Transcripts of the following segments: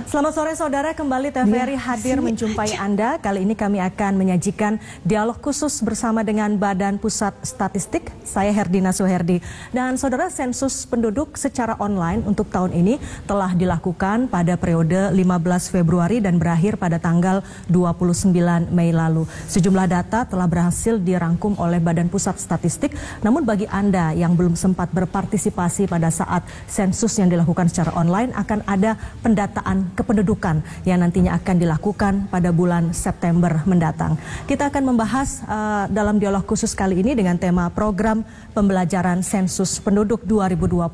Selamat sore saudara, kembali TVRI hadir menjumpai Anda. Kali ini kami akan menyajikan dialog khusus bersama dengan Badan Pusat Statistik. Saya Herdina Suherdi. Dan saudara, sensus penduduk secara online untuk tahun ini telah dilakukan pada periode 15 Februari dan berakhir pada tanggal 29 Mei lalu. Sejumlah data telah berhasil dirangkum oleh Badan Pusat Statistik. Namun bagi Anda yang belum sempat berpartisipasi pada saat sensus yang dilakukan secara online, akan ada pendataan kependudukan yang nantinya akan dilakukan pada bulan September mendatang. Kita akan membahas dalam dialog khusus kali ini dengan tema program pembelajaran sensus penduduk 2020.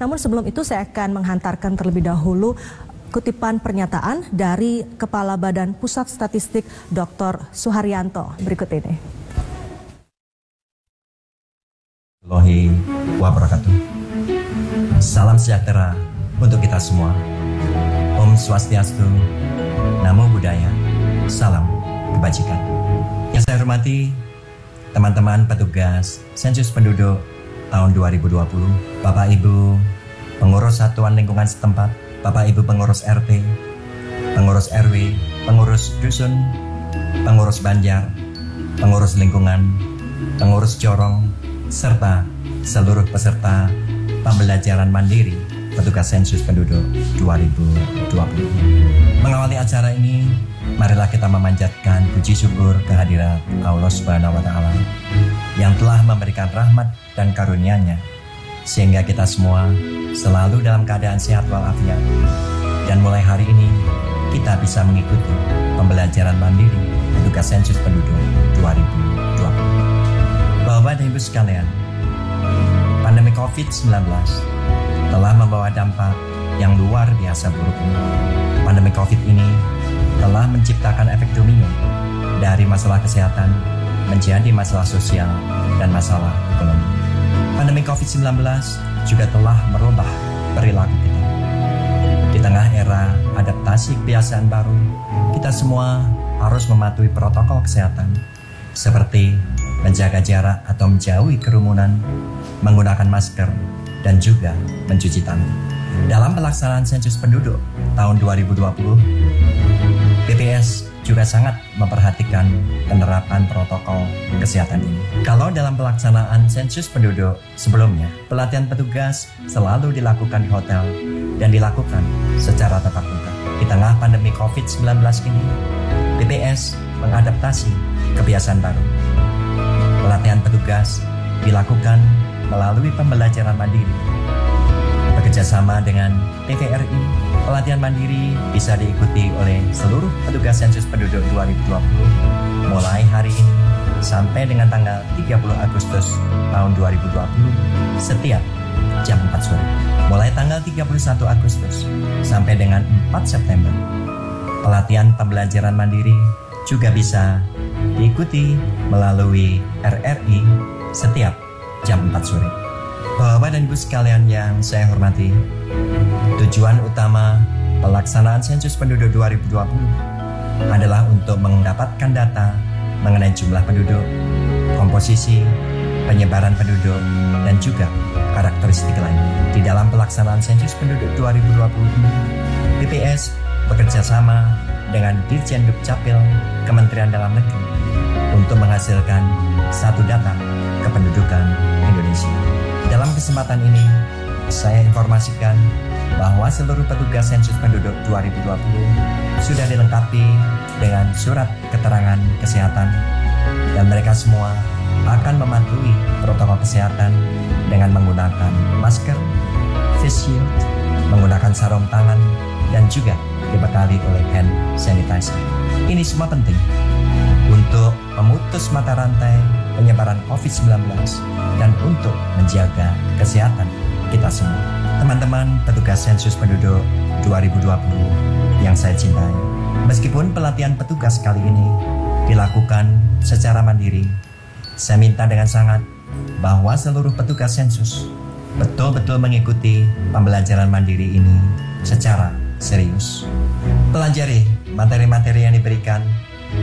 Namun sebelum itu saya akan menghantarkan terlebih dahulu kutipan pernyataan dari Kepala Badan Pusat Statistik Dr. Suharyanto berikut ini. Warahmatullahi wabarakatuh. Salam sejahtera untuk kita semua. Om Swastiastu, Namo Buddhaya, salam kebajikan. Yang saya hormati teman-teman petugas sensus penduduk tahun 2020, Bapak Ibu pengurus satuan lingkungan setempat, Bapak Ibu pengurus RT, pengurus RW, pengurus dusun, pengurus banjar, pengurus lingkungan, pengurus corong, serta seluruh peserta pembelajaran mandiri petugas sensus penduduk 2020. Mengawali acara ini, marilah kita memanjatkan puji syukur kehadirat Allah Subhanahu wa Ta'ala yang telah memberikan rahmat dan karunia-Nya sehingga kita semua selalu dalam keadaan sehat walafiat. Dan mulai hari ini kita bisa mengikuti pembelajaran mandiri petugas sensus penduduk 2020. Bapak dan Ibu sekalian, pandemi COVID-19 telah membawa dampak yang luar biasa buruk ini. Pandemi COVID ini telah menciptakan efek domino dari masalah kesehatan menjadi masalah sosial dan masalah ekonomi. Pandemi COVID-19 juga telah merubah perilaku kita. Di tengah era adaptasi kebiasaan baru, kita semua harus mematuhi protokol kesehatan seperti menjaga jarak atau menjauhi kerumunan, menggunakan masker, dan juga mencuci tangan. Dalam pelaksanaan sensus penduduk tahun 2020, BPS juga sangat memperhatikan penerapan protokol kesehatan ini. Kalau dalam pelaksanaan sensus penduduk sebelumnya, pelatihan petugas selalu dilakukan di hotel dan dilakukan secara tatap muka. Di tengah pandemi COVID-19 ini, BPS mengadaptasi kebiasaan baru. Pelatihan petugas dilakukan melalui pembelajaran mandiri. Bekerjasama dengan TVRI, pelatihan mandiri bisa diikuti oleh seluruh petugas sensus penduduk 2020 mulai hari ini sampai dengan tanggal 30 Agustus tahun 2020 setiap jam 4 sore. Mulai tanggal 31 Agustus sampai dengan 4 September, pelatihan pembelajaran mandiri juga bisa diikuti melalui RRI setiap jam 4 sore. Bapak dan Ibu sekalian yang saya hormati, tujuan utama pelaksanaan sensus penduduk 2020 adalah untuk mendapatkan data mengenai jumlah penduduk, komposisi, penyebaran penduduk, dan juga karakteristik lain. Di dalam pelaksanaan sensus penduduk 2020 ini, BPS bekerja sama dengan Dirjen Dukcapil Kementerian Dalam Negeri untuk menghasilkan satu data kependudukan Indonesia. Dalam kesempatan ini, saya informasikan bahwa seluruh petugas sensus penduduk 2020 sudah dilengkapi dengan surat keterangan kesehatan dan mereka semua akan mematuhi protokol kesehatan dengan menggunakan masker, face shield, menggunakan sarung tangan, dan juga dibekali oleh hand sanitizer. Ini semua penting untuk memutus mata rantai penyebaran COVID-19 dan untuk menjaga kesehatan kita semua. Teman-teman petugas sensus penduduk 2020 yang saya cintai, meskipun pelatihan petugas kali ini dilakukan secara mandiri, saya minta dengan sangat bahwa seluruh petugas sensus betul-betul mengikuti pembelajaran mandiri ini secara serius. Pelajari materi-materi yang diberikan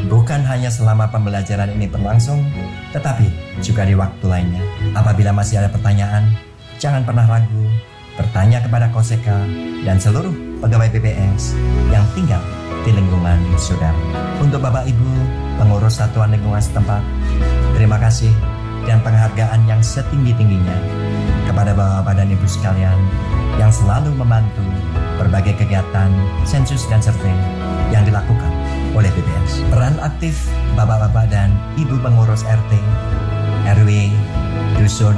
bukan hanya selama pembelajaran ini berlangsung, tetapi juga di waktu lainnya. Apabila masih ada pertanyaan, jangan pernah ragu bertanya kepada Koseka dan seluruh pegawai BPS yang tinggal di lingkungan saudara. Untuk Bapak Ibu pengurus satuan lingkungan setempat, terima kasih dan penghargaan yang setinggi-tingginya kepada Bapak dan Ibu sekalian yang selalu membantu berbagai kegiatan sensus dan survei yang dilakukan oleh BPS. Peran aktif Bapak-Bapak dan Ibu pengurus RT, RW, dusun,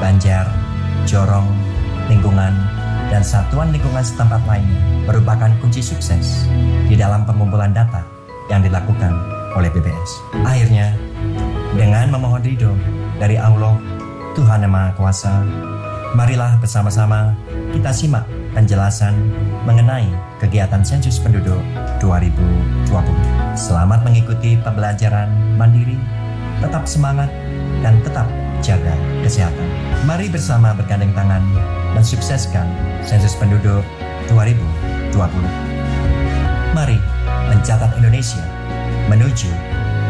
banjar, jorong, lingkungan, dan satuan lingkungan setempat lainnya merupakan kunci sukses di dalam pengumpulan data yang dilakukan oleh BPS. Akhirnya, dengan memohon ridho dari Allah, Tuhan Yang Maha Kuasa, marilah bersama-sama kita simak penjelasan mengenai kegiatan sensus penduduk 2020. Selamat mengikuti pembelajaran mandiri, tetap semangat, dan tetap jaga kesehatan. Mari bersama bergandeng tangan mensukseskan sensus penduduk 2020. Mari mencatat Indonesia menuju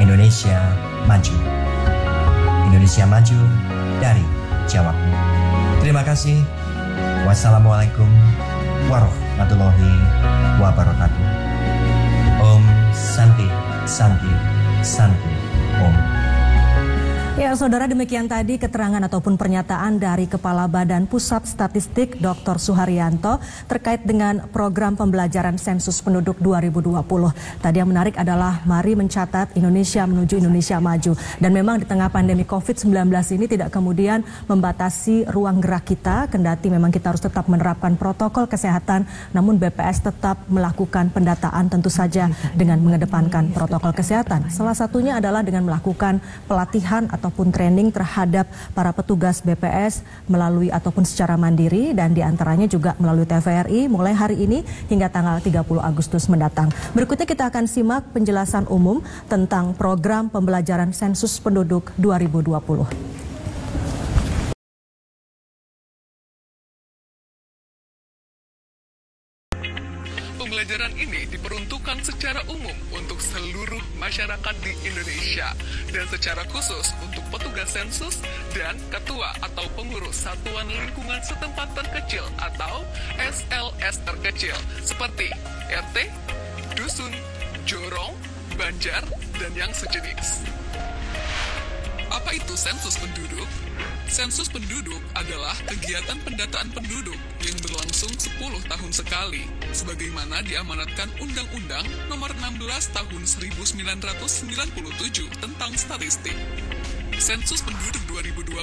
Indonesia maju. Indonesia maju dari Jawa. Terima kasih. Wassalamualaikum warahmatullahi wabarakatuh. Om Santi Santi Santi Om. Ya, saudara, demikian tadi keterangan ataupun pernyataan dari Kepala Badan Pusat Statistik Dr. Suharyanto terkait dengan program pembelajaran sensus penduduk 2020. Tadi yang menarik adalah mari mencatat Indonesia menuju Indonesia maju. Dan memang di tengah pandemi COVID-19 ini tidak kemudian membatasi ruang gerak kita, kendati memang kita harus tetap menerapkan protokol kesehatan, namun BPS tetap melakukan pendataan tentu saja dengan mengedepankan protokol kesehatan. Salah satunya adalah dengan melakukan pelatihan ataupun training terhadap para petugas BPS melalui ataupun secara mandiri dan diantaranya juga melalui TVRI mulai hari ini hingga tanggal 30 Agustus mendatang. Berikutnya kita akan simak penjelasan umum tentang program pembelajaran sensus penduduk 2020. Pembelajaran ini diperuntukkan secara umum untuk seluruh masyarakat di Indonesia dan secara khusus untuk petugas sensus dan ketua atau pengurus satuan lingkungan setempat terkecil atau SLS terkecil seperti RT, dusun, jorong, banjar, dan yang sejenis. Apa itu sensus penduduk? Sensus penduduk adalah kegiatan pendataan penduduk yang berlangsung 10 tahun sekali, sebagaimana diamanatkan Undang-Undang Nomor 16 Tahun 1997 tentang statistik. Sensus penduduk 2020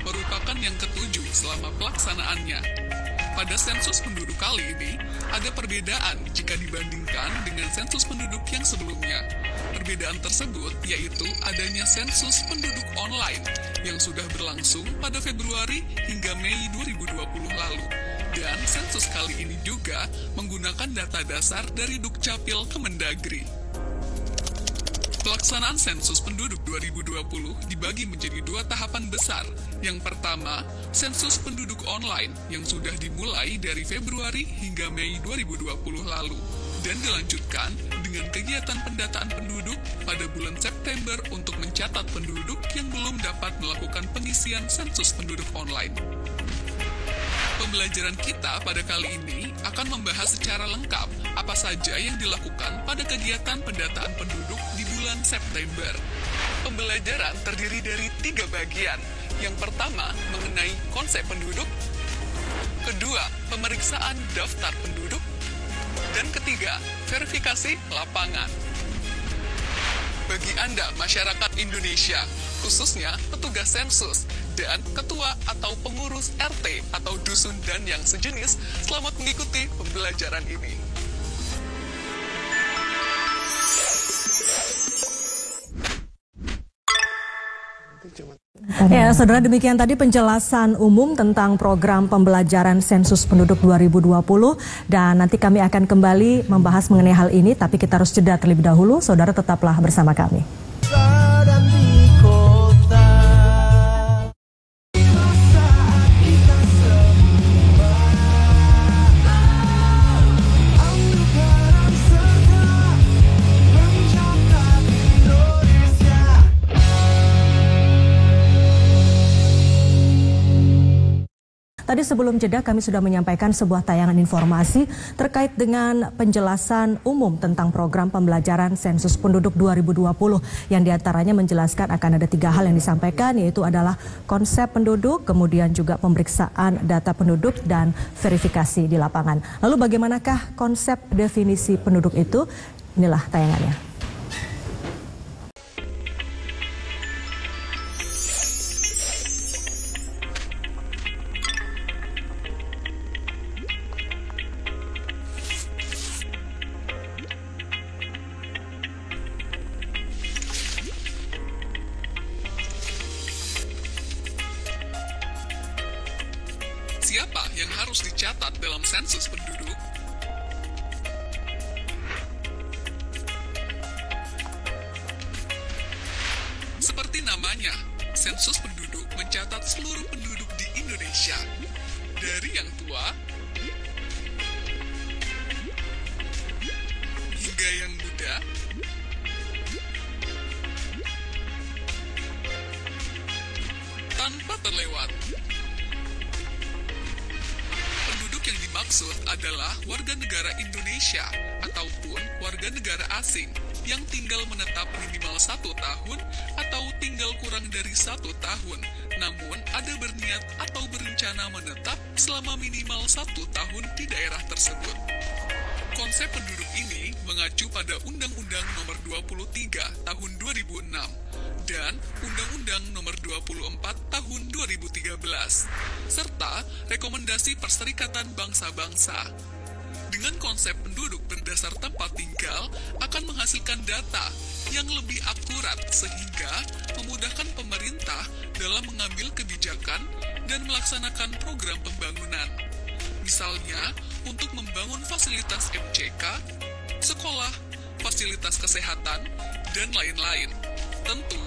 merupakan yang ketujuh selama pelaksanaannya. Pada sensus penduduk kali ini, ada perbedaan jika dibandingkan dengan sensus penduduk yang sebelumnya. Perbedaan tersebut yaitu adanya sensus penduduk online yang sudah berlangsung pada Februari hingga Mei 2020 lalu. Dan sensus kali ini juga menggunakan data dasar dari Dukcapil Kemendagri. Pelaksanaan sensus penduduk 2020 dibagi menjadi dua tahapan besar. Yang pertama, sensus penduduk online yang sudah dimulai dari Februari hingga Mei 2020 lalu dan dilanjutkan dengan kegiatan pendataan penduduk pada bulan September untuk mencatat penduduk yang belum dapat melakukan pengisian sensus penduduk online. Pembelajaran kita pada kali ini akan membahas secara lengkap apa saja yang dilakukan pada kegiatan pendataan penduduk di bulan September. Pembelajaran terdiri dari 3 bagian. Yang pertama, mengenai konsep penduduk. Kedua, pemeriksaan daftar penduduk. Dan ketiga, verifikasi lapangan. Bagi Anda, masyarakat Indonesia, khususnya petugas sensus, dan ketua atau pengurus RT atau dusun dan yang sejenis, selamat mengikuti pembelajaran ini. Ya, saudara, demikian tadi penjelasan umum tentang program pembelajaran sensus penduduk 2020 dan nanti kami akan kembali membahas mengenai hal ini, tapi kita harus jeda terlebih dahulu. Saudara tetaplah bersama kami. Tadi sebelum jeda kami sudah menyampaikan sebuah tayangan informasi terkait dengan penjelasan umum tentang program pembelajaran sensus penduduk 2020 yang diantaranya menjelaskan akan ada 3 hal yang disampaikan, yaitu adalah konsep penduduk, kemudian juga pemeriksaan data penduduk dan verifikasi di lapangan. Lalu bagaimanakah konsep definisi penduduk itu? Inilah tayangannya. Siapa yang harus dicatat dalam sensus penduduk? Seperti namanya, sensus penduduk mencatat seluruh penduduk di Indonesia, dari yang tua hingga yang muda, tanpa terlewat. Penduduk yang dimaksud adalah warga negara Indonesia ataupun warga negara asing yang tinggal menetap minimal 1 tahun atau tinggal kurang dari 1 tahun, namun ada berniat atau berencana menetap selama minimal 1 tahun di daerah tersebut. Konsep penduduk ini mengacu pada Undang-Undang Nomor 23 Tahun 2006 dan Undang-Undang Nomor 24 Tahun 2013, serta Rekomendasi Perserikatan Bangsa-Bangsa. Dengan konsep penduduk berdasar tempat tinggal akan menghasilkan data yang lebih akurat sehingga memudahkan pemerintah dalam mengambil kebijakan dan melaksanakan program pembangunan. Misalnya, untuk membangun fasilitas MCK, sekolah, fasilitas kesehatan, dan lain-lain. Tentu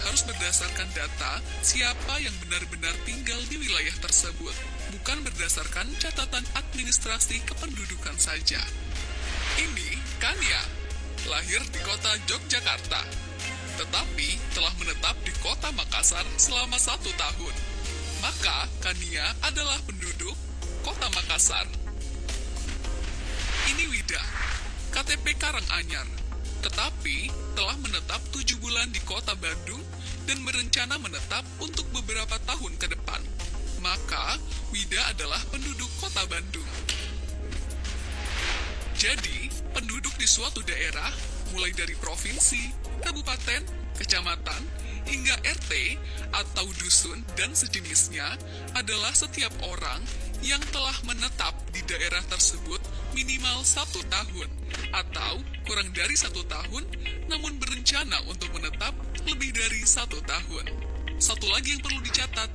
harus berdasarkan data siapa yang benar-benar tinggal di wilayah tersebut, bukan berdasarkan catatan administrasi kependudukan saja. Ini Kania, lahir di kota Yogyakarta, tetapi telah menetap di kota Makassar selama 1 tahun. Maka Kania adalah penduduk kota Makassar. Ini Wida, KTP Karanganyar, tetapi telah menetap 7 bulan di kota Bandung dan berencana menetap untuk beberapa tahun ke depan. Maka, Wida adalah penduduk kota Bandung. Jadi, penduduk di suatu daerah, mulai dari provinsi, kabupaten, kecamatan, hingga RT atau dusun dan sejenisnya adalah setiap orang yang telah menetap di daerah tersebut minimal 1 tahun atau kurang dari 1 tahun namun berencana untuk menetap lebih dari 1 tahun. Satu lagi yang perlu dicatat,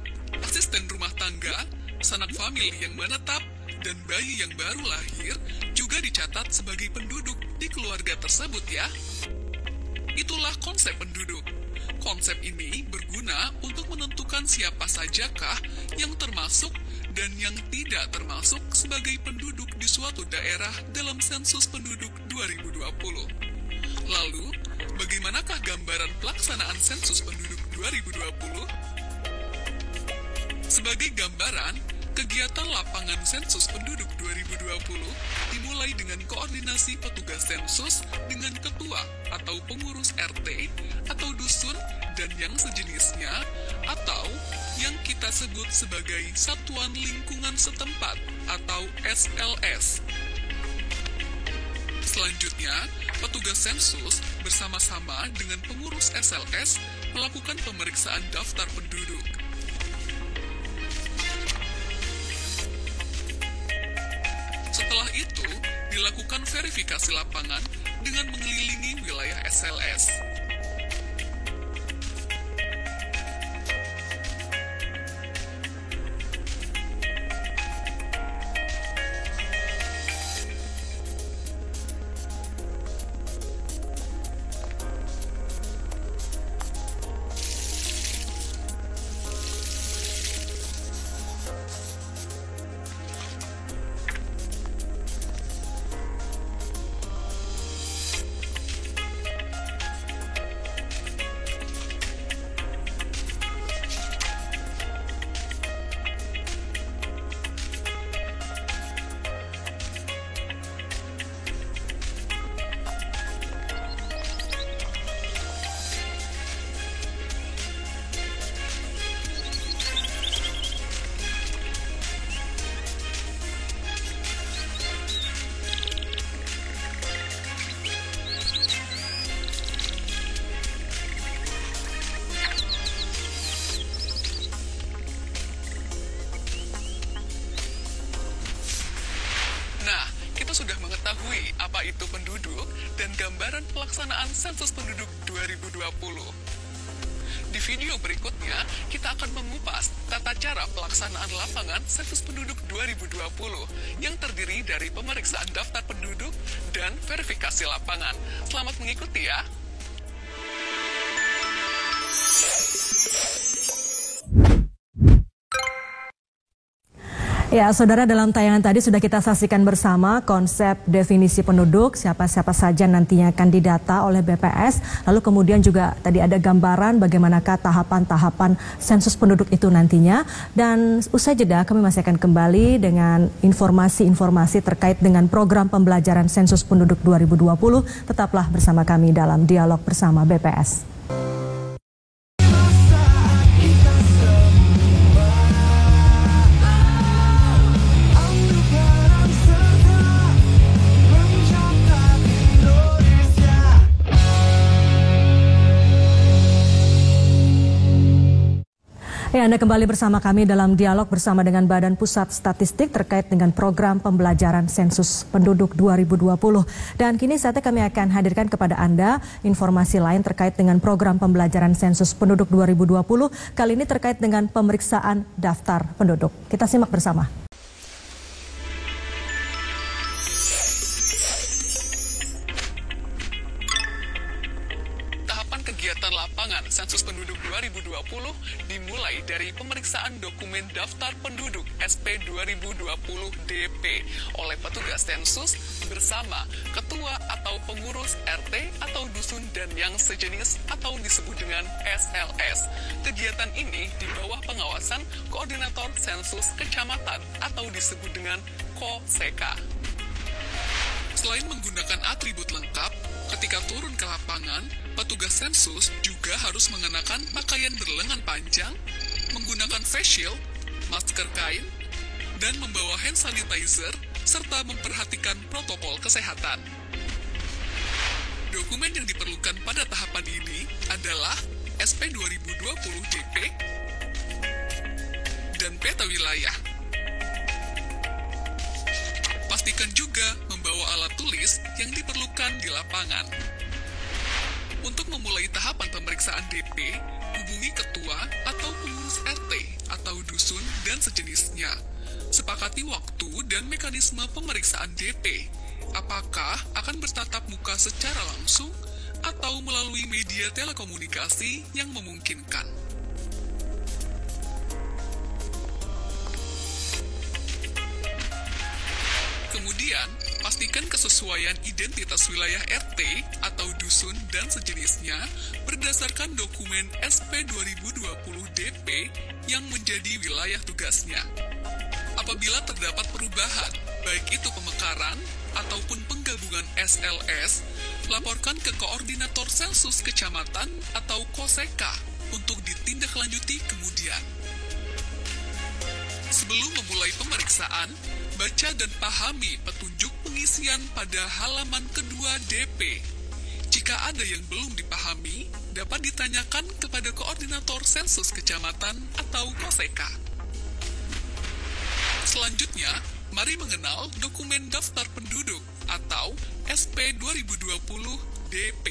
asisten rumah tangga, sanak famili yang menetap, dan bayi yang baru lahir juga dicatat sebagai penduduk di keluarga tersebut ya. Itulah konsep penduduk. Konsep ini berguna untuk menentukan siapa sajakah yang termasuk dan yang tidak termasuk sebagai penduduk di suatu daerah dalam sensus penduduk 2020. Lalu, bagaimanakah gambaran pelaksanaan sensus penduduk 2020? Sebagai gambaran, kegiatan lapangan sensus penduduk 2020 dimulai dengan koordinasi petugas sensus dengan ketua atau pengurus RT atau dusun dan yang sejenisnya atau yang kita sebut sebagai Satuan Lingkungan Setempat atau SLS. Selanjutnya, petugas sensus bersama-sama dengan pengurus SLS melakukan pemeriksaan daftar penduduk. Setelah itu, dilakukan verifikasi lapangan dengan mengelilingi wilayah SLS. mengenai apa itu penduduk dan gambaran pelaksanaan sensus penduduk 2020. Di video berikutnya, kita akan mengupas tata cara pelaksanaan lapangan sensus penduduk 2020 yang terdiri dari pemeriksaan daftar penduduk dan verifikasi lapangan. Selamat mengikuti ya! Ya, saudara, dalam tayangan tadi sudah kita saksikan bersama konsep definisi penduduk, siapa-siapa saja nantinya akan didata oleh BPS. Lalu kemudian juga tadi ada gambaran bagaimanakah tahapan-tahapan sensus penduduk itu nantinya. Dan usai jeda kami masih akan kembali dengan informasi-informasi terkait dengan program pembelajaran sensus penduduk 2020. Tetaplah bersama kami dalam dialog bersama BPS. Ya, Anda kembali bersama kami dalam dialog bersama dengan Badan Pusat Statistik terkait dengan program pembelajaran sensus penduduk 2020. Dan kini saatnya kami akan hadirkan kepada Anda informasi lain terkait dengan program pembelajaran sensus penduduk 2020. Kali ini terkait dengan pemeriksaan daftar penduduk. Kita simak bersama. Kegiatan lapangan sensus penduduk 2020 dimulai dari pemeriksaan dokumen daftar penduduk SP 2020 DP oleh petugas sensus bersama ketua atau pengurus RT atau dusun dan yang sejenis atau disebut dengan SLS. Kegiatan ini di bawah pengawasan Koordinator Sensus Kecamatan atau disebut dengan KOSEKA. Selain menggunakan atribut lengkap, ketika turun ke lapangan, petugas sensus juga harus mengenakan pakaian berlengan panjang, menggunakan face shield, masker kain, dan membawa hand sanitizer, serta memperhatikan protokol kesehatan. Dokumen yang diperlukan pada tahapan ini adalah SP 2020 DP dan peta wilayah. Pastikan juga membawa alat tulis yang diperlukan di lapangan. Untuk memulai tahapan pemeriksaan DP, hubungi ketua atau pengurus RT atau dusun dan sejenisnya. Sepakati waktu dan mekanisme pemeriksaan DP. Apakah akan bertatap muka secara langsung atau melalui media telekomunikasi yang memungkinkan. Kemudian, pastikan kesesuaian identitas wilayah RT atau dusun dan sejenisnya berdasarkan dokumen SP 2020 DP yang menjadi wilayah tugasnya. Apabila terdapat perubahan, baik itu pemekaran ataupun penggabungan SLS, laporkan ke Koordinator Sensus Kecamatan atau KOSEKA untuk ditindaklanjuti kemudian. Sebelum memulai pemeriksaan, baca dan pahami petunjuk pengisian pada halaman kedua DP. Jika ada yang belum dipahami, dapat ditanyakan kepada Koordinator Sensus Kecamatan atau KOSEKA. Selanjutnya, mari mengenal dokumen daftar penduduk atau SP 2020 DP.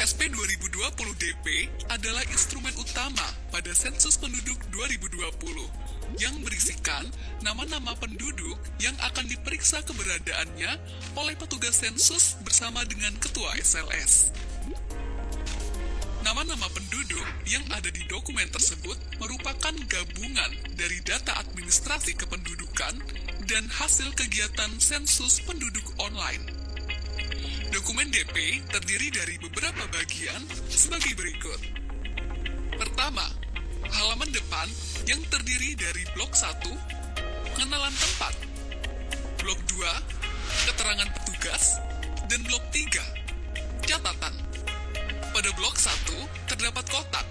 SP 2020 DP adalah instrumen utama pada sensus penduduk 2020 yang berisikan nama-nama penduduk yang akan diperiksa keberadaannya oleh petugas sensus bersama dengan ketua SLS. Nama-nama penduduk yang ada di dokumen tersebut merupakan gabungan dari data administrasi kependudukan dan hasil kegiatan sensus penduduk online. Dokumen DP terdiri dari beberapa bagian sebagai berikut. Pertama, halaman depan yang terdiri dari blok 1, pengenalan tempat, blok 2, keterangan petugas, dan blok 3, catatan. Pada blok 1 terdapat kotak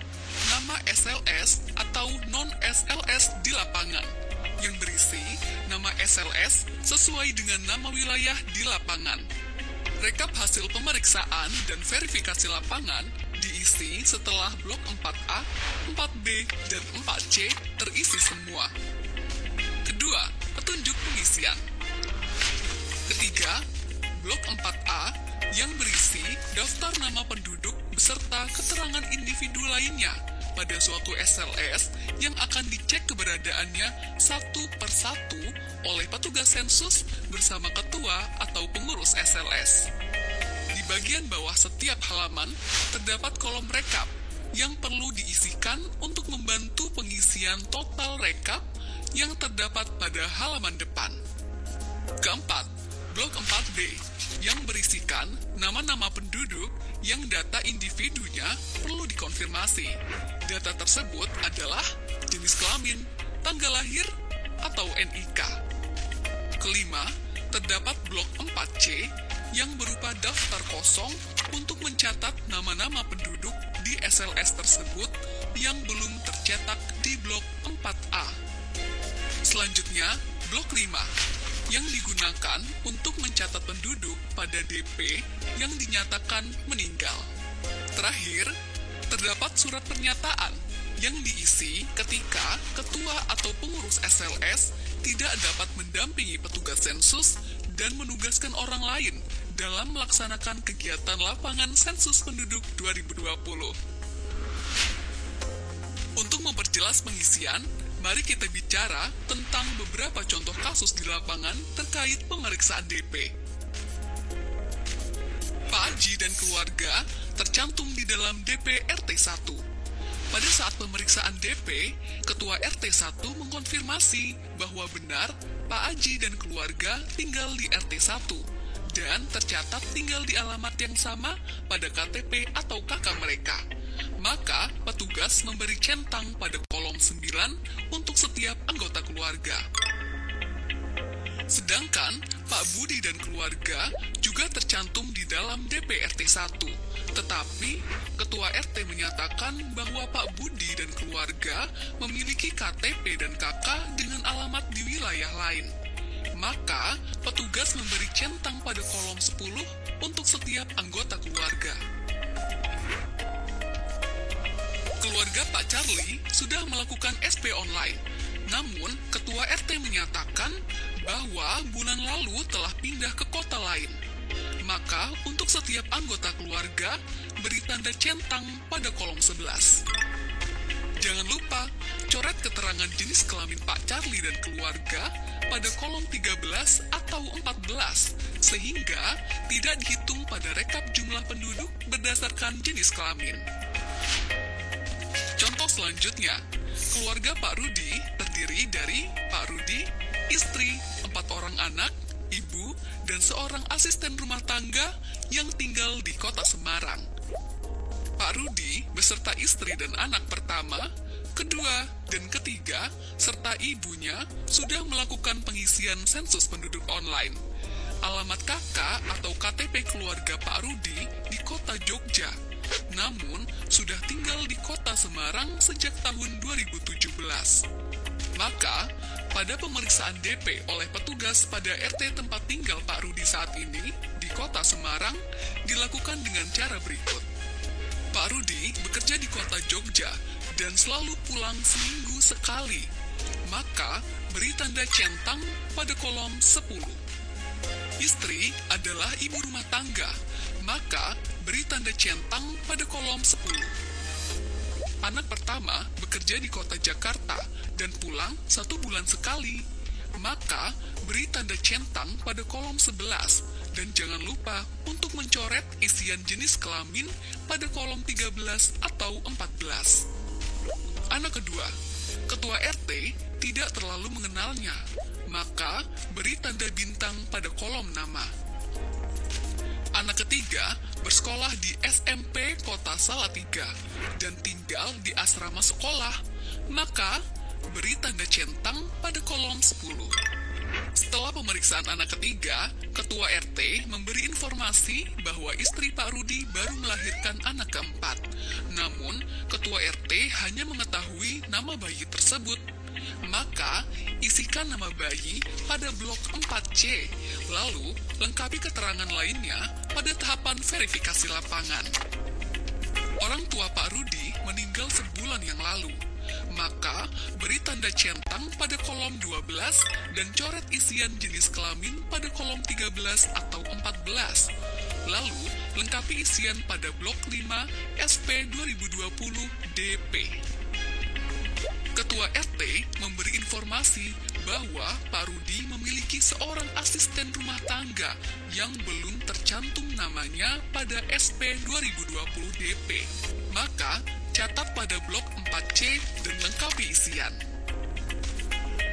nama SLS atau non-SLS di lapangan yang berisi nama SLS sesuai dengan nama wilayah di lapangan. Rekap hasil pemeriksaan dan verifikasi lapangan diisi setelah blok 4A, 4B, dan 4C terisi semua. Kedua, petunjuk pengisian. Ketiga, blok 4A yang berisi daftar nama penduduk beserta keterangan individu lainnya pada suatu SLS yang akan dicek keberadaannya satu persatu oleh petugas sensus bersama ketua atau pengurus SLS. Di bagian bawah setiap halaman terdapat kolom rekap yang perlu diisikan untuk membantu pengisian total rekap yang terdapat pada halaman depan. Keempat, blok 4B yang berisikan nama-nama penduduk yang data individunya perlu dikonfirmasi. Data tersebut adalah jenis kelamin, tanggal lahir, atau NIK. Kelima, terdapat blok 4C yang berupa daftar kosong untuk mencatat nama-nama penduduk di SLS tersebut yang belum tercetak di blok 4A. Selanjutnya, blok 5 yang digunakan untuk mencatat penduduk pada DP yang dinyatakan meninggal. Terakhir, terdapat surat pernyataan yang diisi ketika ketua atau pengurus SLS tidak dapat mendampingi petugas sensus dan menugaskan orang lain dalam melaksanakan kegiatan lapangan sensus penduduk 2020. Untuk memperjelas pengisian, mari kita bicara tentang beberapa contoh kasus di lapangan terkait pemeriksaan DP. Pak Haji dan keluarga tercantum di dalam DP RT 1. Pada saat pemeriksaan DP, Ketua RT 1 mengkonfirmasi bahwa benar Pak Haji dan keluarga tinggal di RT 1 dan tercatat tinggal di alamat yang sama pada KTP atau KK mereka. Maka, petugas memberi centang pada kolom 9 untuk setiap anggota keluarga. Sedangkan, Pak Budi dan keluarga juga tercantum di dalam DP RT 1. Tetapi, Ketua RT menyatakan bahwa Pak Budi dan keluarga memiliki KTP dan KK dengan alamat di wilayah lain. Maka, petugas memberi centang pada kolom 10 untuk setiap anggota keluarga. Keluarga Pak Charlie sudah melakukan SP online, namun Ketua RT menyatakan bahwa bulan lalu telah pindah ke kota lain. Maka, untuk setiap anggota keluarga, beri tanda centang pada kolom 11. Jangan lupa, coret keterangan jenis kelamin Pak Charlie dan keluarga pada kolom 13 atau 14, sehingga tidak dihitung pada rekap jumlah penduduk berdasarkan jenis kelamin. Contoh selanjutnya, keluarga Pak Rudi terdiri dari Pak Rudi, istri, 4 orang anak, ibu, dan seorang asisten rumah tangga yang tinggal di kota Semarang. Pak Rudi beserta istri dan anak pertama, kedua, dan ketiga, serta ibunya sudah melakukan pengisian sensus penduduk online. Alamat KK atau KTP keluarga Pak Rudi di kota Jogja, namun sudah tinggal di kota Semarang sejak tahun 2017. Maka, pada pemeriksaan DP oleh petugas pada RT tempat tinggal Pak Rudi saat ini di kota Semarang dilakukan dengan cara berikut. Pak Rudi bekerja di kota Jogja dan selalu pulang seminggu sekali. Maka, beri tanda centang pada kolom 10. Istri adalah ibu rumah tangga, maka beri tanda centang pada kolom 10. Anak pertama bekerja di kota Jakarta dan pulang 1 bulan sekali, maka beri tanda centang pada kolom 11 dan jangan lupa untuk mencoret isian jenis kelamin pada kolom 13 atau 14. Anak kedua, Ketua RT tidak terlalu mengenalnya, maka beri tanda bintang pada kolom nama. Anak ketiga bersekolah di SMP Kota Salatiga dan tinggal di asrama sekolah, maka beri tanda centang pada kolom 10. Setelah pemeriksaan anak ketiga, Ketua RT memberi informasi bahwa istri Pak Rudi baru melahirkan anak keempat. Namun, Ketua RT hanya mengetahui nama bayi tersebut. Maka, isikan nama bayi pada blok 4C, lalu lengkapi keterangan lainnya pada tahapan verifikasi lapangan. Orang tua Pak Rudi meninggal sebulan yang lalu, maka beri tanda centang pada kolom 12 dan coret isian jenis kelamin pada kolom 13 atau 14. Lalu, lengkapi isian pada blok 5 SP 2020 DP. Ketua RT memberi informasi bahwa Pak Rudi memiliki seorang asisten rumah tangga yang belum tercantum namanya pada SP 2020 DP. Maka, catat pada blok 4C dan lengkapi isian.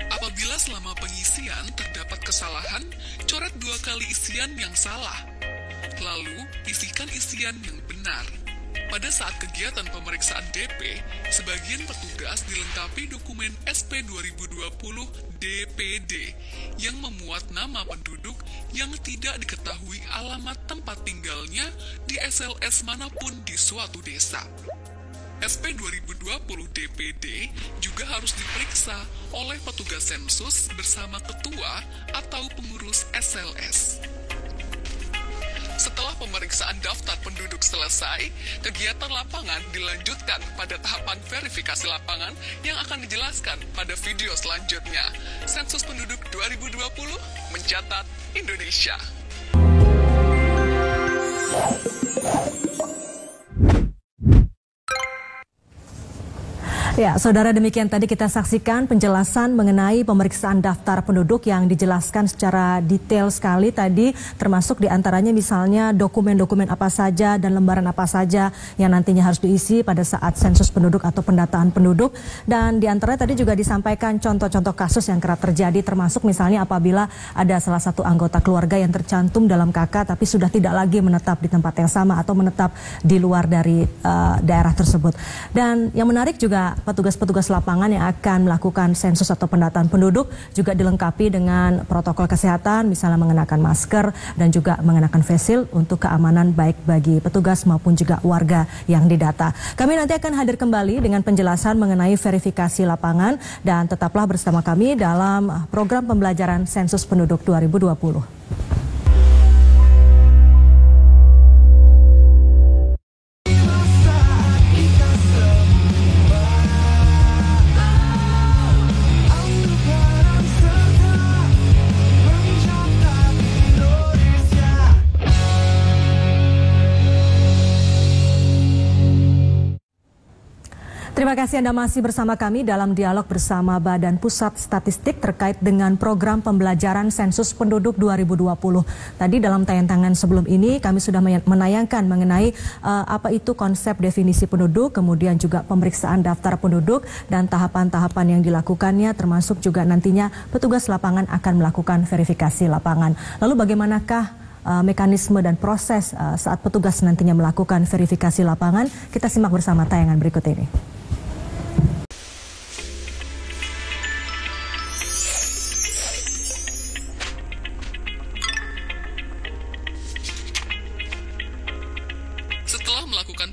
Apabila selama pengisian terdapat kesalahan, coret 2 kali isian yang salah. Lalu, isikan isian yang benar. Pada saat kegiatan pemeriksaan DP, sebagian petugas dilengkapi dokumen SP 2020 DPD yang memuat nama penduduk yang tidak diketahui alamat tempat tinggalnya di SLS manapun di suatu desa. SP 2020 DPD juga harus diperiksa oleh petugas sensus bersama ketua atau pengurus SLS. Setelah pemeriksaan daftar penduduk selesai, kegiatan lapangan dilanjutkan pada tahapan verifikasi lapangan yang akan dijelaskan pada video selanjutnya. Sensus Penduduk 2020 mencatat Indonesia. Ya, saudara, demikian tadi kita saksikan penjelasan mengenai pemeriksaan daftar penduduk yang dijelaskan secara detail sekali tadi, termasuk diantaranya misalnya dokumen-dokumen apa saja dan lembaran apa saja yang nantinya harus diisi pada saat sensus penduduk atau pendataan penduduk. Dan diantaranya tadi juga disampaikan contoh-contoh kasus yang kerap terjadi, termasuk misalnya apabila ada salah satu anggota keluarga yang tercantum dalam KK tapi sudah tidak lagi menetap di tempat yang sama atau menetap di luar dari daerah tersebut. Dan yang menarik juga petugas-petugas lapangan yang akan melakukan sensus atau pendataan penduduk juga dilengkapi dengan protokol kesehatan, misalnya mengenakan masker dan juga mengenakan face shield untuk keamanan baik bagi petugas maupun juga warga yang didata. Kami nanti akan hadir kembali dengan penjelasan mengenai verifikasi lapangan dan tetaplah bersama kami dalam program pembelajaran sensus penduduk 2020. Terima kasih Anda masih bersama kami dalam dialog bersama Badan Pusat Statistik terkait dengan program pembelajaran sensus penduduk 2020. Tadi dalam tayangan sebelum ini kami sudah menayangkan mengenai apa itu konsep definisi penduduk, kemudian juga pemeriksaan daftar penduduk dan tahapan-tahapan yang dilakukannya, termasuk juga nantinya petugas lapangan akan melakukan verifikasi lapangan. Lalu bagaimanakah mekanisme dan proses saat petugas nantinya melakukan verifikasi lapangan? Kita simak bersama tayangan berikut ini.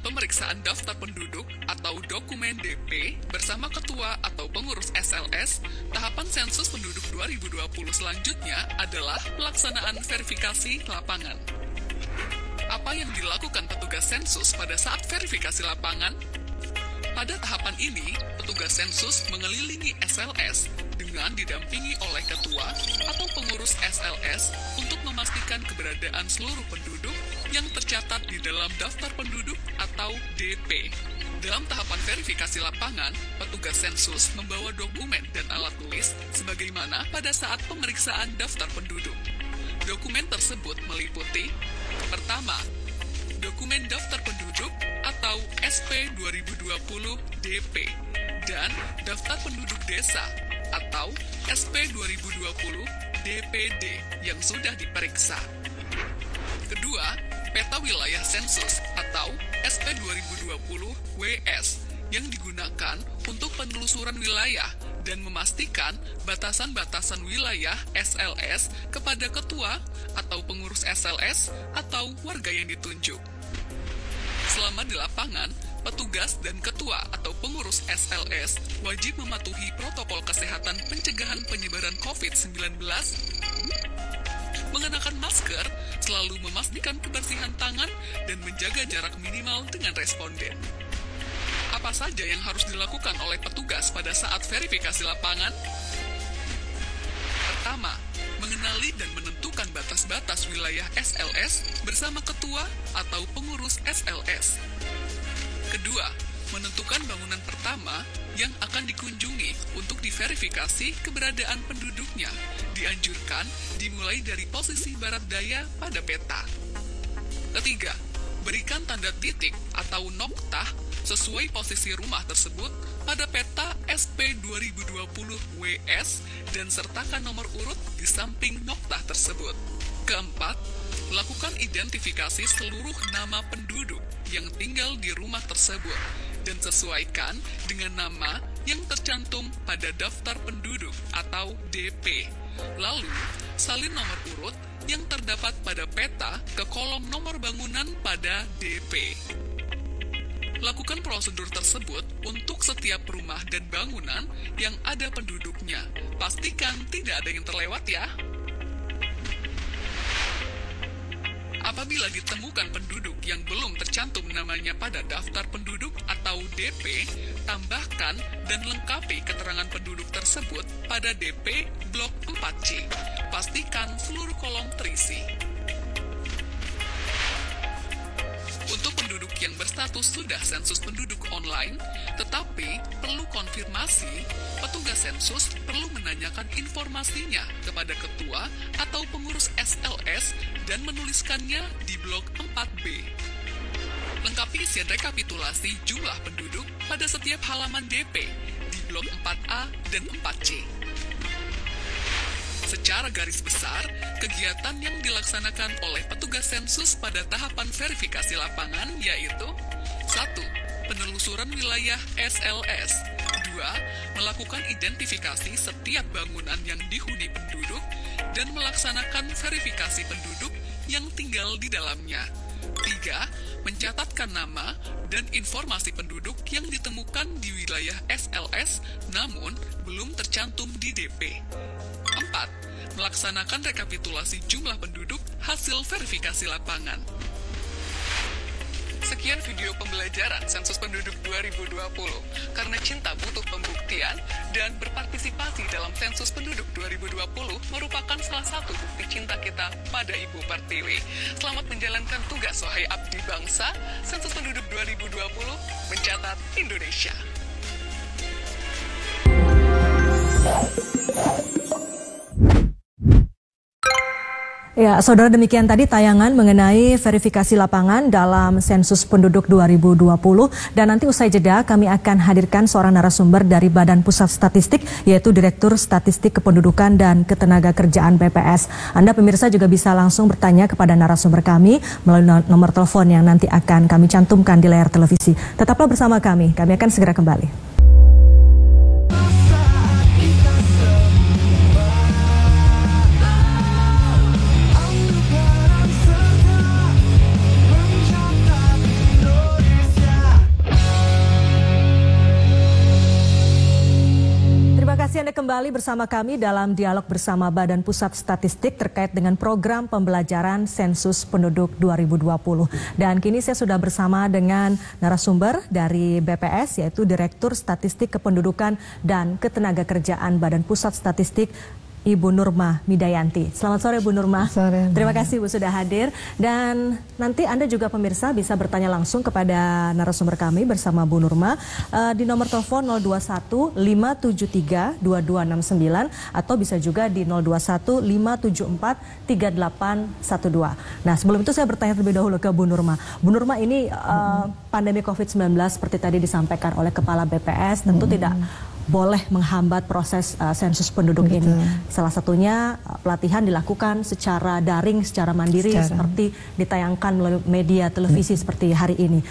Pemeriksaan daftar penduduk atau dokumen DP bersama ketua atau pengurus SLS, tahapan sensus penduduk 2020 selanjutnya adalah pelaksanaan verifikasi lapangan. Apa yang dilakukan petugas sensus pada saat verifikasi lapangan? Pada tahapan ini, petugas sensus mengelilingi SLS dengan didampingi oleh ketua atau pengurus SLS untuk memastikan keberadaan seluruh penduduk yang tercatat di dalam daftar penduduk atau DP. Dalam tahapan verifikasi lapangan, petugas sensus membawa dokumen dan alat tulis sebagaimana pada saat pemeriksaan daftar penduduk. Dokumen tersebut meliputi: pertama, dokumen daftar penduduk atau SP 2020 DP dan daftar penduduk desa atau SP 2020 DPD yang sudah diperiksa. Kedua, peta wilayah sensus atau SP 2020 WS yang digunakan untuk penelusuran wilayah dan memastikan batasan-batasan wilayah SLS kepada ketua atau pengurus SLS atau warga yang ditunjuk. Selama di lapangan, petugas dan ketua atau pengurus SLS wajib mematuhi protokol kesehatan pencegahan penyebaran COVID-19, mengenakan masker, selalu memastikan kebersihan tangan, dan menjaga jarak minimal dengan responden. apa saja yang harus dilakukan oleh petugas pada saat verifikasi lapangan? Pertama, mengenali dan menentukan batas-batas wilayah SLS bersama ketua atau pengurus SLS. Kedua, menentukan bangunan pertama yang akan dikunjungi untuk diverifikasi keberadaan penduduknya. Dianjurkan dimulai dari posisi barat daya pada peta. Ketiga, berikan tanda titik atau noktah sesuai posisi rumah tersebut pada peta SP 2020 WS dan sertakan nomor urut di samping noktah tersebut. Keempat, lakukan identifikasi seluruh nama penduduk yang tinggal di rumah tersebut dan sesuaikan dengan nama yang tercantum pada daftar penduduk atau DP. Lalu, salin nomor urut yang terdapat pada peta ke kolom nomor bangunan pada DP. Lakukan prosedur tersebut untuk setiap rumah dan bangunan yang ada penduduknya. Pastikan tidak ada yang terlewat ya. Apabila ditemukan penduduk yang belum tercantum namanya pada daftar penduduk atau DP, tambahkan dan lengkapi keterangan penduduk tersebut pada DP Blok 4C. Pastikan seluruh kolom terisi. Untuk penduduk yang berstatus sudah sensus penduduk online, tetapi perlu konfirmasi, petugas sensus perlu menanyakan informasinya kepada ketua atau pengurus SLS dan menuliskannya di blok 4B. Lengkapi isian rekapitulasi jumlah penduduk pada setiap halaman DP di blok 4A dan 4C. Secara garis besar, kegiatan yang dilaksanakan oleh petugas sensus pada tahapan verifikasi lapangan yaitu 1. Penelusuran wilayah SLS. 2. Melakukan identifikasi setiap bangunan yang dihuni penduduk dan melaksanakan verifikasi penduduk yang tinggal di dalamnya. 3. Mencatatkan nama dan informasi penduduk yang ditemukan di wilayah SLS namun belum tercantum di DP. 4. Melaksanakan rekapitulasi jumlah penduduk hasil verifikasi lapangan. Sekian video pembelajaran Sensus Penduduk 2020. Karena cinta butuh pembuktian dan berpartisipasi dalam Sensus Penduduk 2020 merupakan salah satu bukti cinta kita pada Ibu Pertiwi. Selamat menjalankan tugas wahai abdi bangsa. Sensus Penduduk 2020 mencatat Indonesia. Ya, saudara, demikian tadi tayangan mengenai verifikasi lapangan dalam Sensus Penduduk 2020. Dan nanti usai jeda kami akan hadirkan seorang narasumber dari Badan Pusat Statistik, yaitu Direktur Statistik Kependudukan dan Ketenagakerjaan BPS. Anda pemirsa juga bisa langsung bertanya kepada narasumber kami melalui nomor telepon yang nanti akan kami cantumkan di layar televisi. Tetaplah bersama kami akan segera kembali. Anda kembali bersama kami dalam dialog bersama Badan Pusat Statistik terkait dengan program pembelajaran Sensus Penduduk 2020. Dan kini saya sudah bersama dengan narasumber dari BPS, yaitu Direktur Statistik Kependudukan dan Ketenagakerjaan Badan Pusat Statistik, Ibu Nurma Midayanti. Selamat sore Bu Nurma. Sore. Terima kasih Bu sudah hadir. Dan nanti Anda juga pemirsa bisa bertanya langsung kepada narasumber kami bersama Bu Nurma di nomor telepon 021 573 2269 atau bisa juga di 021 574 3812. Nah, sebelum itu saya bertanya terlebih dahulu ke Bu Nurma. Bu Nurma, ini pandemi COVID-19 seperti tadi disampaikan oleh Kepala BPS tentu tidak boleh menghambat proses sensus penduduk ini. Salah satunya pelatihan dilakukan secara daring, secara mandiri, seperti ditayangkan melalui media televisi seperti hari ini.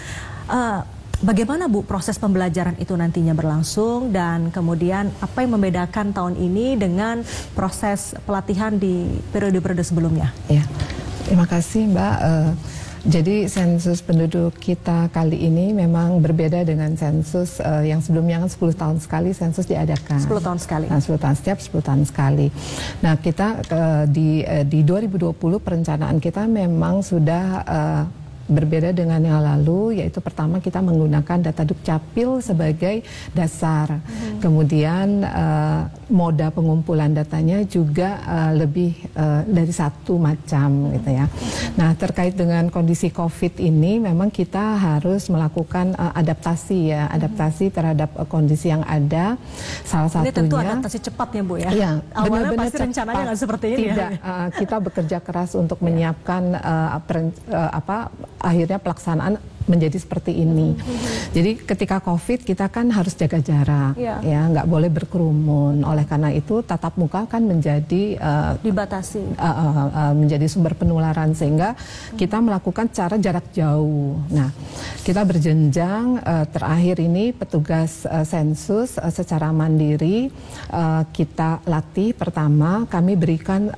Bagaimana Bu proses pembelajaran itu nantinya berlangsung, dan kemudian apa yang membedakan tahun ini dengan proses pelatihan di periode-periode sebelumnya? Ya, terima kasih Mbak. Jadi sensus penduduk kita kali ini memang berbeda dengan sensus yang sebelumnya, kan 10 tahun sekali sensus diadakan. 10 tahun sekali. Nah, 10 tahun, setiap 10 tahun sekali. Nah, kita di 2020 perencanaan kita memang sudah berbeda dengan yang lalu, yaitu pertama kita menggunakan data Dukcapil sebagai dasar. Kemudian moda pengumpulan datanya juga lebih dari satu macam gitu ya. Nah, terkait dengan kondisi COVID ini memang kita harus melakukan adaptasi ya, adaptasi terhadap kondisi yang ada. Salah satunya ini tentu adaptasi cepat ya Bu ya. Iya, awalnya benar-benar pasti rencananya nggak seperti ini. Tidak, kita bekerja keras untuk menyiapkan akhirnya pelaksanaan menjadi seperti ini. Jadi ketika COVID kita kan harus jaga jarak, ya nggak boleh berkerumun. Oleh karena itu tatap muka kan menjadi dibatasi, menjadi sumber penularan, sehingga kita melakukan cara jarak jauh. Nah, kita berjenjang. Terakhir ini petugas sensus secara mandiri kita latih. Pertama kami berikan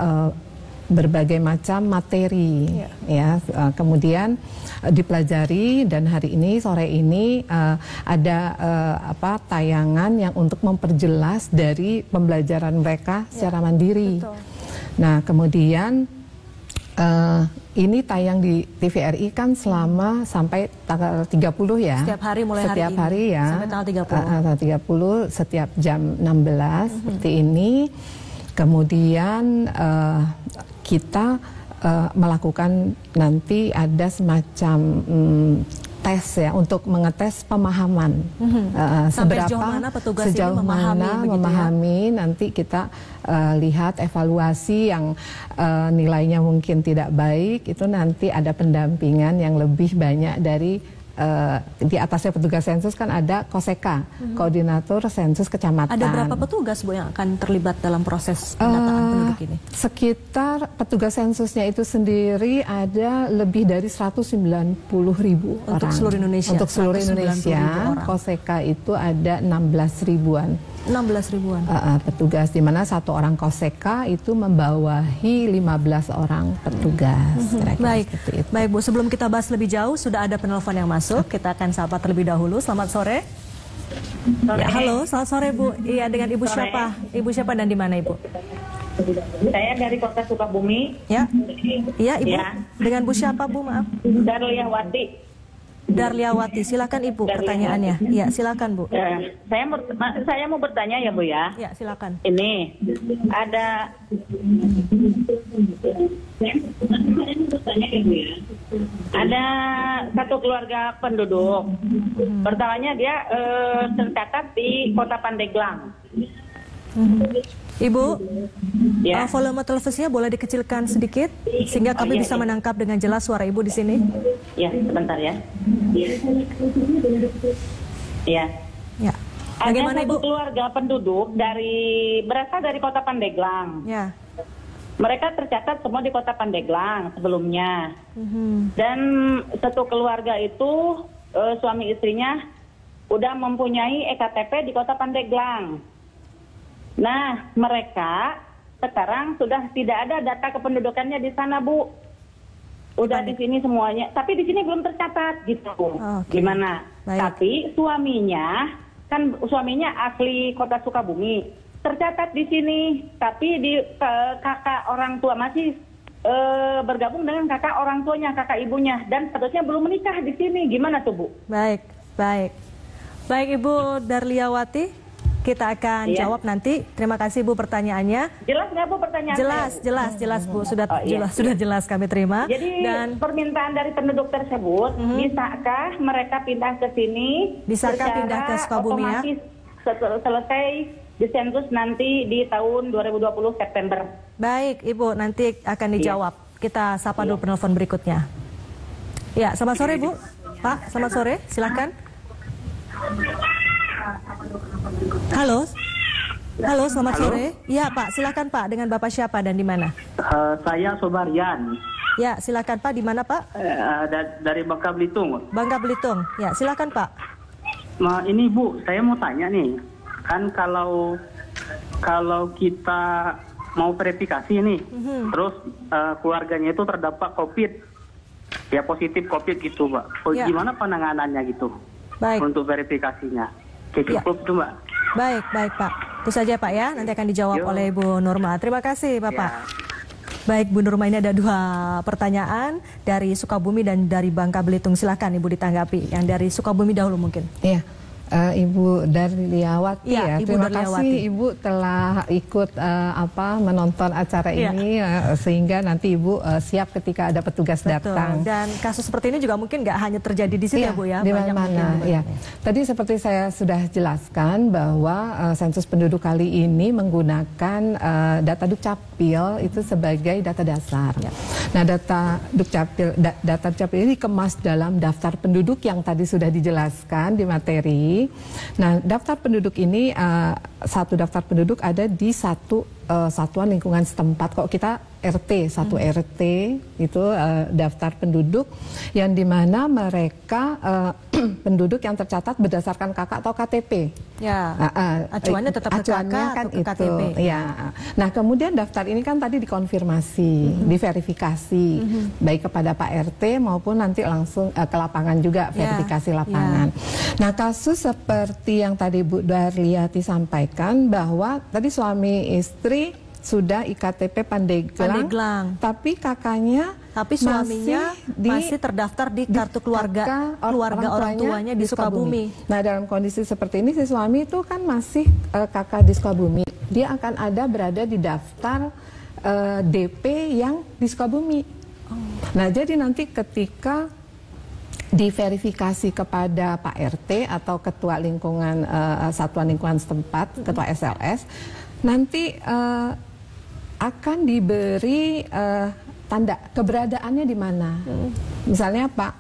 berbagai macam materi, ya. Kemudian dipelajari, dan hari ini sore ini ada tayangan yang untuk memperjelas dari pembelajaran mereka secara mandiri. Betul. Nah, kemudian ini tayang di TVRI kan selama sampai tanggal 30 ya. Setiap hari mulai setiap hari ini ya. sampai tanggal 30 setiap jam 16 seperti ini. Kemudian kita melakukan nanti ada semacam tes ya untuk mengetes pemahaman. Sampai sejauh mana petugas ini memahami, nanti kita lihat evaluasi yang nilainya mungkin tidak baik, itu nanti ada pendampingan yang lebih banyak dari di atasnya petugas sensus kan ada KOSEKA, Koordinator Sensus Kecamatan. Ada berapa petugas Bu yang akan terlibat dalam proses pendataan penduduk ini? Sekitar petugas sensusnya itu sendiri ada lebih dari 190.000 orang. Untuk seluruh Indonesia? Untuk seluruh Indonesia, KOSEKA itu ada 16 ribuan. 16 ribuan? Petugas, di mana satu orang KOSEKA itu membawahi 15 orang petugas. Baik, baik Bu, sebelum kita bahas lebih jauh, sudah ada penelpon yang masuk. Kita akan sapa terlebih dahulu. Selamat sore. Ya, halo, selamat sore Bu. Iya, dengan Ibu siapa? Ibu siapa dan di mana Ibu? Saya dari Kota Sukabumi. Ya, iya Ibu. Ya. Dengan Bu siapa Bu, maaf? Darliawati. Darliawati, silakan Ibu pertanyaannya. Ya, silakan Bu. Saya mau bertanya ya Bu ya. Ya, silakan. Ini ada satu keluarga penduduk. Pertamanya dia tercatat di Kota Pandeglang. Ibu, volume televisinya boleh dikecilkan sedikit sehingga kami bisa menangkap dengan jelas suara Ibu di sini. Ya, sebentar ya. Ya. Ya. Ada satu keluarga penduduk berasal dari Kota Pandeglang. Ya. Mereka tercatat semua di Kota Pandeglang sebelumnya. Dan satu keluarga itu suami istrinya udah mempunyai EKTP di Kota Pandeglang. Nah, mereka sekarang sudah tidak ada data kependudukannya di sana, Bu. Udah di sini semuanya, tapi di sini belum tercatat gitu. Gimana? Baik. Tapi suaminya asli Kota Sukabumi, tercatat di sini, tapi di kakak orang tua masih bergabung dengan kakak orang tuanya, kakak ibunya, dan statusnya belum menikah di sini. Gimana tuh, Bu? Baik. Baik Ibu Darliawati. Kita akan jawab nanti. Terima kasih Bu pertanyaannya. Jelas nggak Bu pertanyaan? Jelas Bu. Sudah jelas kami terima. Jadi permintaan dari penduduk tersebut, bisakah mereka pindah ke sini? Bisakah pindah ke Sukabumi ya? Selesai disensus nanti di tahun 2020 September. Baik Ibu, nanti akan dijawab. Kita sapa dulu penelpon berikutnya. Ya, selamat sore Bu. Pak, selamat sore. Silakan. Halo, selamat sore. Ya Pak, silakan Pak. Dengan Bapak siapa dan di mana? Saya Sobarian. Ya, silakan Pak. Di mana Pak? Dari Bangka Belitung. Bangka Belitung. Ya, silakan Pak. Ini Bu, saya mau tanya nih. Kan kalau kita mau verifikasi nih, terus keluarganya itu terdampak COVID, ya positif COVID gitu, Pak. Gimana penanganannya gitu? Baik. Untuk verifikasinya. Cukup itu, Mbak. Baik Pak. Itu saja Pak ya. Nanti akan dijawab oleh Ibu Nurma. Terima kasih Bapak. Baik Bu Nurma, ini ada 2 pertanyaan dari Sukabumi dan dari Bangka Belitung. Silahkan Ibu ditanggapi. Yang dari Sukabumi dahulu mungkin. Iya. Ibu Darliawati ya, Ibu terima Darliawati. kasih Ibu telah ikut menonton acara ini sehingga nanti Ibu siap ketika ada petugas datang. Dan kasus seperti ini juga mungkin nggak hanya terjadi di sini ya Bu ya, di banyak mana-mana. Ya. Tadi seperti saya sudah jelaskan bahwa sensus penduduk kali ini menggunakan data Dukcapil itu sebagai data dasar. Ya. Nah, data Dukcapil ini dikemas dalam daftar penduduk yang tadi sudah dijelaskan di materi. Nah, daftar penduduk ini satu daftar penduduk ada di satu satuan lingkungan setempat. Kalau kita RT, satu RT itu daftar penduduk yang dimana mereka penduduk yang tercatat berdasarkan KK atau KTP. Ya, acuannya tetap ke KK kan atau ke KTP. Ya. Nah, kemudian daftar ini kan tadi dikonfirmasi, diverifikasi, baik kepada Pak RT maupun nanti langsung ke lapangan juga, verifikasi lapangan. Nah, kasus seperti yang tadi Bu Darliati sampaikan bahwa tadi suami istri sudah IKTP Pandeglang, tapi kakaknya, suaminya masih terdaftar di kartu keluarga orang tuanya di Sukabumi. Nah, dalam kondisi seperti ini si suami itu kan masih kakak di Sukabumi, dia akan berada di daftar DP yang di Sukabumi. Nah, jadi nanti ketika diverifikasi kepada Pak RT atau ketua lingkungan satuan lingkungan setempat, ketua SLS, nanti akan diberi tanda keberadaannya di mana. Misalnya Pak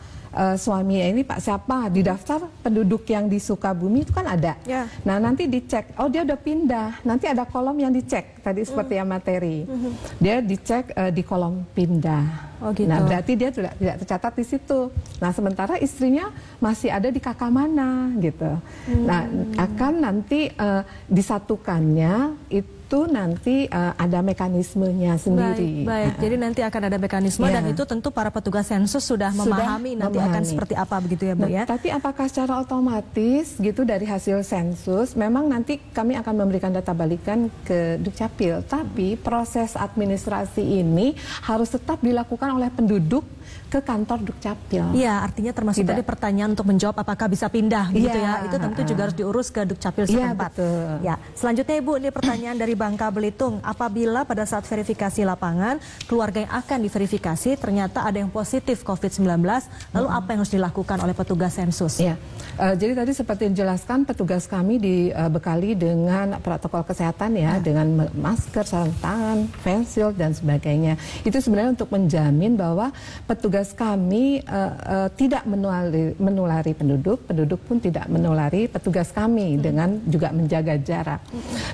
suami ini Pak siapa di daftar penduduk yang di Sukabumi itu kan ada. Nah, nanti dicek, oh dia udah pindah, nanti ada kolom yang dicek tadi seperti yang materi. Dia dicek di kolom pindah. Oh, gitu. Nah, berarti dia tidak tercatat di situ. Nah, sementara istrinya masih ada di kakak mana gitu. Nah, akan nanti disatukannya itu nanti ada mekanismenya sendiri. Baik. Jadi nanti akan ada mekanisme dan itu tentu para petugas sensus sudah memahami nanti akan seperti apa begitu ya Bu ya. Tapi apakah secara otomatis gitu dari hasil sensus memang nanti kami akan memberikan data balikan ke Dukcapil, tapi proses administrasi ini harus tetap dilakukan oleh penduduk ke kantor Dukcapil. Iya, artinya termasuk tadi pertanyaan untuk menjawab apakah bisa pindah begitu ya. Itu tentu juga harus diurus ke Dukcapil setempat. Ya, selanjutnya Ibu, ini pertanyaan dari Bangka Belitung. Apabila pada saat verifikasi lapangan keluarga yang akan diverifikasi ternyata ada yang positif COVID-19, lalu apa yang harus dilakukan oleh petugas sensus? Ya. Jadi tadi seperti dijelaskan petugas kami dibekali dengan protokol kesehatan ya, dengan masker, sarung tangan, face shield dan sebagainya. Itu sebenarnya untuk menjamin bahwa petugas kami tidak menulari penduduk pun tidak menulari petugas kami dengan juga menjaga jarak.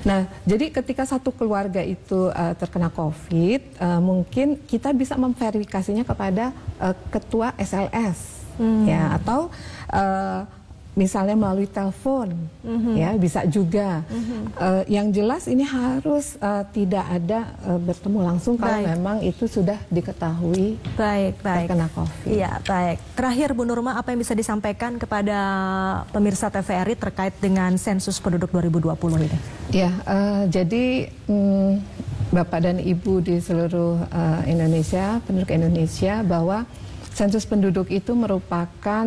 Nah, jadi ketika satu keluarga itu terkena COVID, mungkin kita bisa memverifikasinya kepada ketua SLS, ya, atau misalnya melalui telepon, ya bisa juga. Yang jelas ini harus tidak ada bertemu langsung kalau memang itu sudah diketahui terkena COVID. Iya, baik. Terakhir Bu Nurma, apa yang bisa disampaikan kepada pemirsa TVRI terkait dengan sensus penduduk 2020 ini? Ya, jadi Bapak dan Ibu di seluruh Indonesia, penduduk Indonesia, bahwa sensus penduduk itu merupakan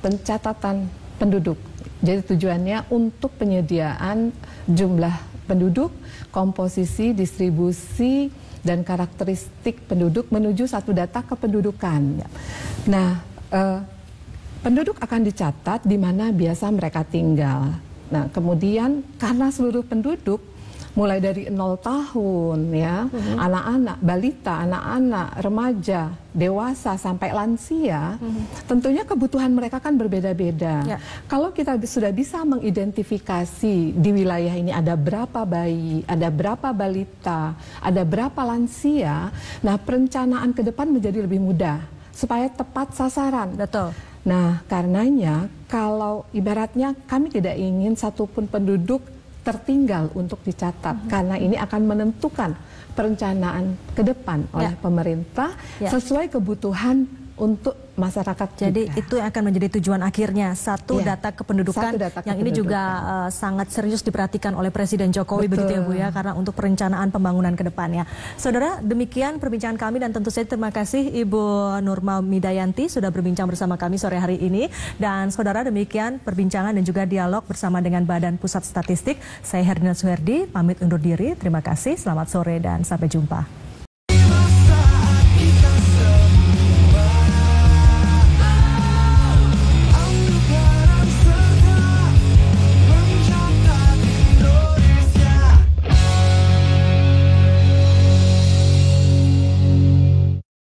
pencatatan penduduk. Jadi tujuannya untuk penyediaan jumlah penduduk, komposisi, distribusi, dan karakteristik penduduk menuju satu data kependudukan. Nah, penduduk akan dicatat di mana biasa mereka tinggal. Nah, kemudian karena seluruh penduduk mulai dari 0 tahun ya, anak-anak, balita, anak-anak, remaja, dewasa sampai lansia, tentunya kebutuhan mereka kan berbeda-beda. Kalau kita sudah bisa mengidentifikasi di wilayah ini ada berapa bayi, ada berapa balita, ada berapa lansia, nah perencanaan ke depan menjadi lebih mudah supaya tepat sasaran. Betul. Nah, karenanya kalau ibaratnya kami tidak ingin satupun penduduk tertinggal untuk dicatat, karena ini akan menentukan perencanaan ke depan oleh pemerintah sesuai kebutuhan untuk masyarakat. Jadi juga. itu yang akan menjadi tujuan akhirnya, satu data kependudukan yang ini juga sangat serius diperhatikan oleh Presiden Jokowi. Betul. Begitu ya Bu ya, karena untuk perencanaan pembangunan ke depannya. Saudara, demikian perbincangan kami dan tentu saja terima kasih Ibu Nurma Midayanti sudah berbincang bersama kami sore hari ini. Dan saudara, demikian perbincangan dan juga dialog bersama dengan Badan Pusat Statistik. Saya Herdina Suherdi, pamit undur diri. Terima kasih, selamat sore dan sampai jumpa.